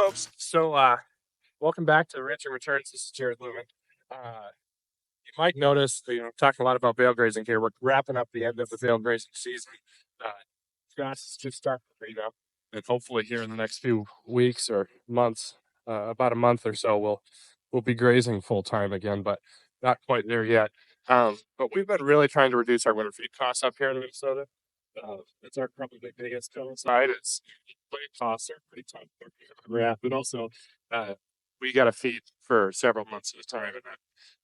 folks. Welcome back to Ranching Returns. This is Jared Lumen. You might notice, I'm talking a lot about bale grazing here. We're wrapping up the end of the bale grazing season. Uh, Grass is just starting to green up, and hopefully here in the next few weeks or months, about a month or so, we'll be grazing full time again, but not quite there yet. But we've been really trying to reduce our winter feed costs up here in Minnesota. That's our probably biggest downside. Is Play costs are pretty tough where we're at, but also uh, we got to feed for several months at a time, and that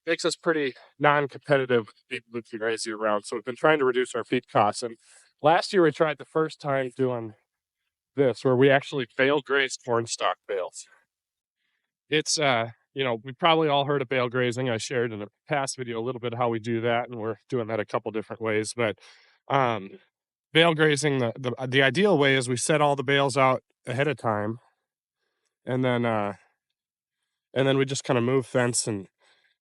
makes us pretty non-competitive with people who can raise year round. So we've been trying to reduce our feed costs. And last year we tried the first time doing this, where we actually bale grazed cornstalk bales. It's we probably all heard of bale grazing. I shared in a past video a little bit of how we do that, and we're doing that a couple different ways. But um, bale grazing, the ideal way is we set all the bales out ahead of time, and then we just kind of move fence and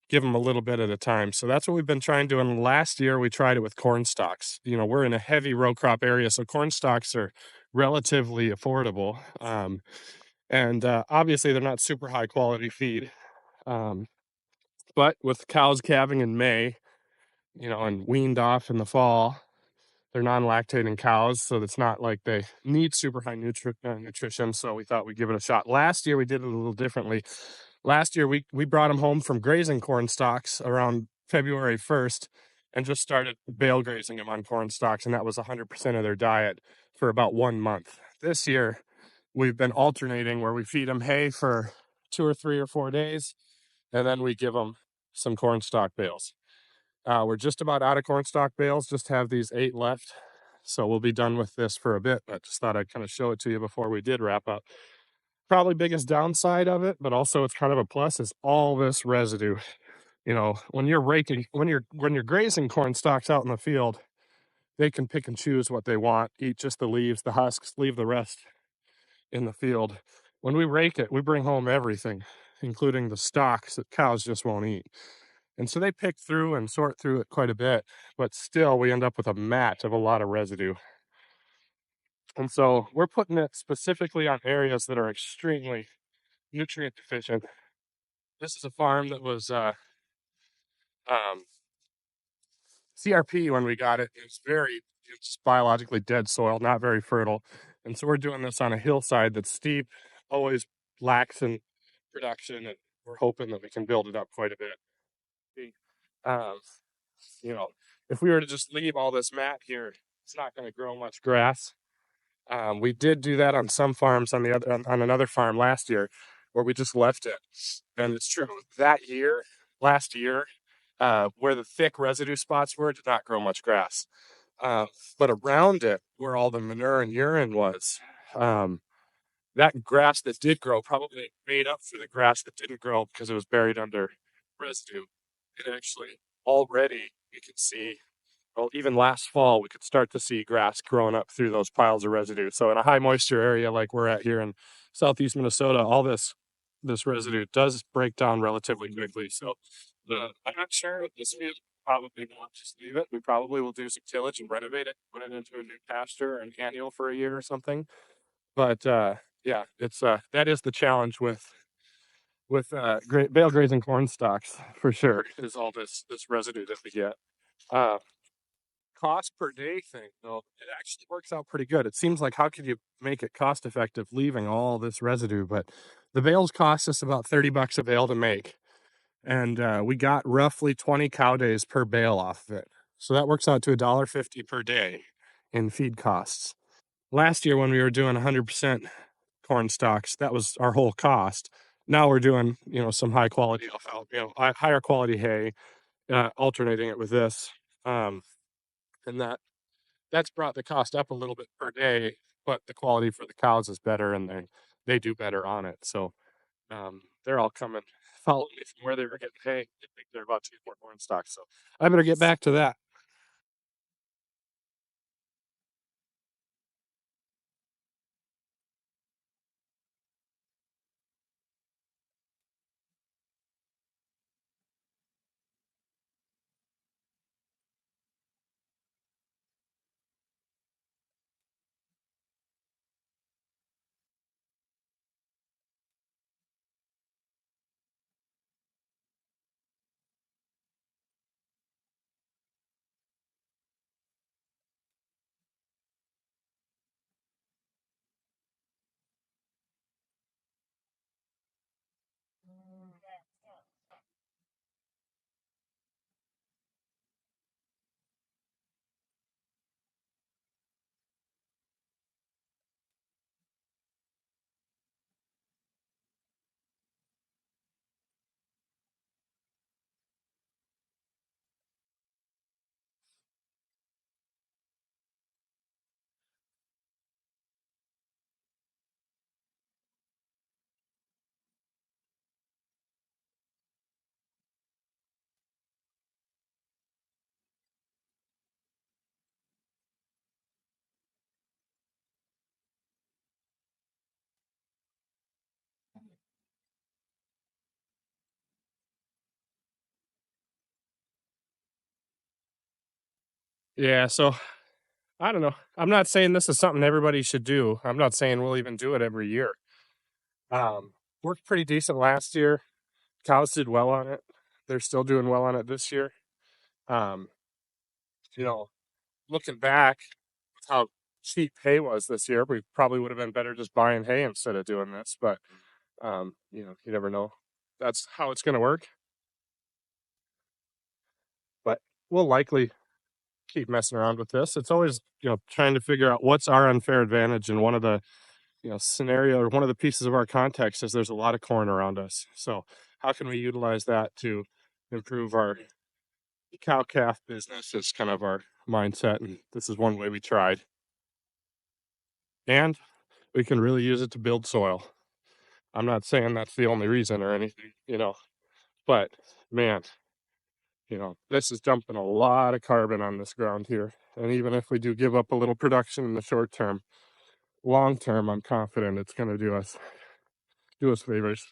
give them a little bit at a time. So that's what we've been trying to do. And last year we tried it with corn stalks. We're in a heavy row crop area, so corn stalks are relatively affordable. And obviously they're not super high quality feed. Um, but with cows calving in May, and weaned off in the fall, they're non-lactating cows, so it's not like they need super high nutrition. So we thought we'd give it a shot. Last year we did it a little differently. Last year we brought them home from grazing corn stalks around February 1st and just started bale grazing them on corn stalks, and that was 100% of their diet for about 1 month. This year we've been alternating where we feed them hay for 2 or 3 or 4 days, and then we give them some corn stalk bales. We're just about out of cornstalk bales, just have these 8 left. So we'll be done with this for a bit, but just thought I'd kind of show it to you before we did wrap up. Probably biggest downside of it, but also it's kind of a plus, is all this residue. When you're grazing corn stalks out in the field, they can pick and choose what they want, eat just the leaves, the husks, leave the rest in the field. When we rake it, we bring home everything, including the stalks that cows just won't eat. And so they pick through and sort through it quite a bit, but still we end up with a mat of a lot of residue. And so we're putting it specifically on areas that are extremely nutrient deficient. This is a farm that was um, CRP when we got it. It's biologically dead soil, not very fertile. And so we're doing this on a hillside that's steep, always lacks in production, and we're hoping that we can build it up quite a bit. Um, you know, if we were to just leave all this mat here, it's not going to grow much grass. We did do that on some farms on another farm last year, where we just left it. And it's true last year, where the thick residue spots were, did not grow much grass. But around it, where all the manure and urine was, that grass that did grow probably made up for the grass that didn't grow because it was buried under residue. And actually, already you can see, well, even last fall, we could start to see grass growing up through those piles of residue. So in a high moisture area like we're at here in southeast Minnesota, all this residue does break down relatively quickly. So I'm not sure this field probably won't just leave it. We probably will do some tillage and renovate it, put it into a new pasture and annual for a year or something. But yeah, it's that is the challenge with bale grazing corn stalks for sure, is all this residue that we get. Uh, Cost per day thing, though, it actually works out pretty good. It seems like, how could you make it cost effective leaving all this residue? But the bales cost us about $30 a bale to make, and we got roughly 20 cow days per bale off of it. So that works out to $1.50 per day in feed costs. Last year, when we were doing 100% corn stalks, that was our whole cost. Now we're doing, some high quality alfalfa, higher quality hay, alternating it with this, and that's brought the cost up a little bit per day, but the quality for the cows is better, and they do better on it. So they're all coming, following me from where they were getting hay. I think they're about to get more corn stalks. So I better get back to that. Yeah, so I don't know. I'm not saying this is something everybody should do. I'm not saying we'll even do it every year. Worked pretty decent last year. Cows did well on it. They're still doing well on it this year. Um, you know, looking back with how cheap hay was this year, we probably would have been better just buying hay instead of doing this. But you never know. That's how it's going to work. But we'll likely keep messing around with this. It's always trying to figure out what's our unfair advantage, and one of the scenario or one of the pieces of our context is there's a lot of corn around us. So how can we utilize that to improve our cow calf business? Is kind of our mindset, and this is one way we tried. And we can really use it to build soil. I'm not saying that's the only reason or anything, but man, this is dumping a lot of carbon on this ground here. And even if we do give up a little production in the short term, long term, I'm confident it's going to do us favors.